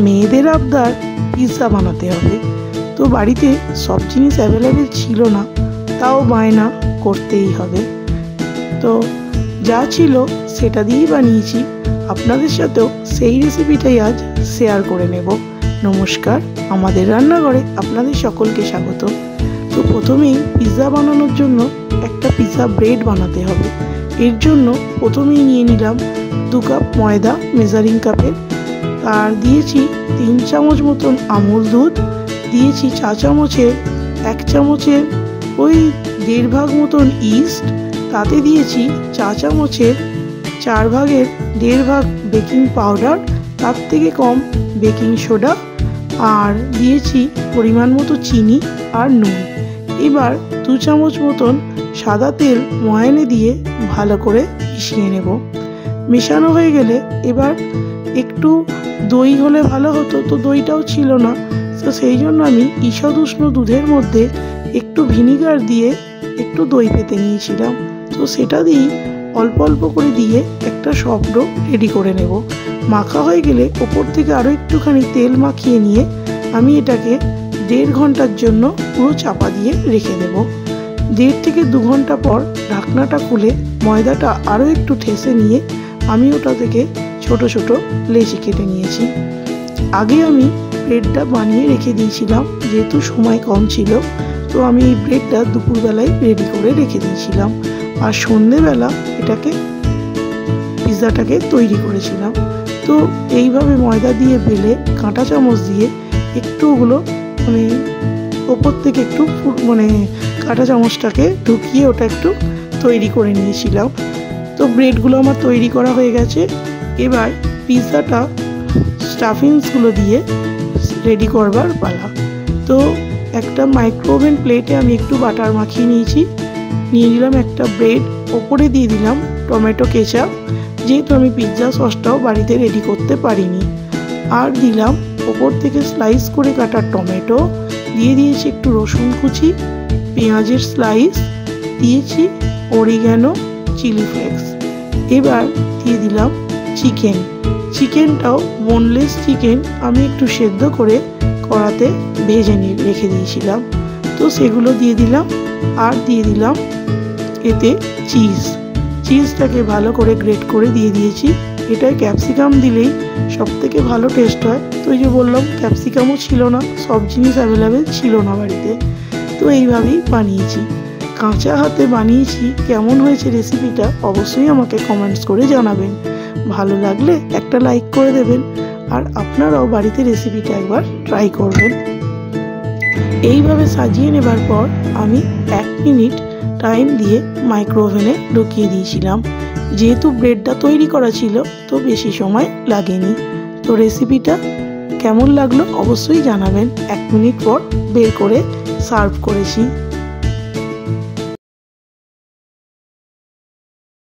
মেয়েদের আবদার পিৎজা বানাতে হবে। তো বাড়িতে সব জিনিস অ্যাভেলেবেল ছিল না, তাও বায়না করতেই হবে। তো যা ছিল সেটা দিয়েই বানিয়েছি। আপনাদের সাথেও সেই রেসিপিটাই আজ শেয়ার করে নেব। নমস্কার, আমাদের রান্নাঘরে আপনাদের সকলকে স্বাগত। তো প্রথমেই পিৎজা বানানোর জন্য একটা পিৎজা ব্রেড বানাতে হবে। এর জন্য প্রথমেই নিয়ে নিলাম 2 কাপ ময়দা মেজারিং কাপের, আর দিয়েছি 3 চামচ মতন আমুল দুধ, দিয়েছি চা চামচের 1 চামচের ওই 1.5 ভাগ মতন ইস্ট, তাতে দিয়েছি চা চামচের 4 ভাগের 1.5 ভাগ বেকিং পাউডার, তার থেকে কম বেকিং সোডা, আর দিয়েছি পরিমাণ মতো চিনি আর নুন। এবার 2 চামচ মতন সাদা তেল ময়ানে দিয়ে ভালো করে মিশিয়ে নেব। মেশানো হয়ে গেলে এবার একটু দই হলে ভালো হতো, তো দইটাও ছিল না, তো সেই জন্য আমি ঈষৎ উষ্ণ দুধের মধ্যে একটু ভিনিগার দিয়ে একটু দই পেতে নিয়েছিলাম। তো সেটা দিয়েই অল্প অল্প করে দিয়ে একটা সফট ডো রেডি করে নেব। মাখা হয়ে গেলে ওপর থেকে আরও একটুখানি তেল মাখিয়ে নিয়ে আমি এটাকে 1.5 ঘন্টার জন্য পুরো চাপা দিয়ে রেখে দেব। 1.5 থেকে 2 ঘন্টা পর ঢাকনাটা খুলে ময়দাটা আরও একটু ঠেসে নিয়ে আমি ওটা থেকে ছোট ছোট লেচি কেটে নিয়েছি। আগে আমি ব্রেডটা বানিয়ে রেখে দিয়েছিলাম, যেহেতু সময় কম ছিল, তো আমি এই ব্রেডটা দুপুরবেলায় রেডি করে রেখে দিয়েছিলাম, আর সন্ধেবেলা পিৎজাটাকে তৈরি করেছিলাম। তো এইভাবে ময়দা দিয়ে বেলে কাঁটা চামচ দিয়ে একটু ওগুলো ওপর থেকে একটু কাঁটা চামচটাকে ঢুকিয়ে ওটা একটু তৈরি করে নিয়েছিলাম। তো ব্রেডগুলো আমার তৈরি করা হয়ে গেছে। এবার পিৎজাটা স্টাফিংসগুলো দিয়ে রেডি করবার পালা। তো একটা মাইক্রোওভেন প্লেটে আমি একটু বাটার মাখিয়ে নিয়েছি, নিয়ে নিলাম একটা ব্রেড, ওপরে দিয়ে দিলাম টমেটো কেচাপ, যেহেতু আমি পিৎজা সসটাও বাড়িতে রেডি করতে পারিনি, আর দিলাম ওপর থেকে স্লাইস করে কাটা টমেটো, দিয়ে দিয়েছি একটু রসুন কুচি, পেঁয়াজের স্লাইস, দিয়েছি অরিগ্যানো, চিলি ফ্লেক্স। এবার দিয়ে দিলাম চিকেনটাও বোনলেস চিকেন আমি একটু সেদ্ধ করে কড়াতে ভেজে রেখে দিয়েছিলাম, তো সেগুলো দিয়ে দিলাম। আর দিয়ে দিলাম এতে চিজটাকে ভালো করে গ্রেট করে দিয়ে দিয়েছি। এটায় ক্যাপসিকাম দিলেই সব থেকে ভালো টেস্ট হয়। তো এই যে বললাম, ক্যাপসিকামও ছিল না, সব জিনিস অ্যাভেলেবেল ছিল না বাড়িতে, তো এইভাবেই বানিয়েছি। কাঁচা হাতে বানিয়েছি। কেমন হয়েছে রেসিপিটা অবশ্যই আমাকে কমেন্টস করে জানাবেন। ভালো লাগলে একটা লাইক করে দেবেন, আর আপনারাও বাড়িতে রেসিপিটা একবার ট্রাই করবেন। এইভাবে সাজিয়ে নেবার পর আমি 1 মিনিট টাইম দিয়ে মাইক্রোওভেনে ঢুকিয়ে দিয়েছিলাম। যেহেতু ব্রেডটা তৈরি করা ছিল, তো বেশি সময় লাগেনি। তো রেসিপিটা কেমন লাগলো অবশ্যই জানাবেন। 1 মিনিট পর বের করে সার্ভ করেছি।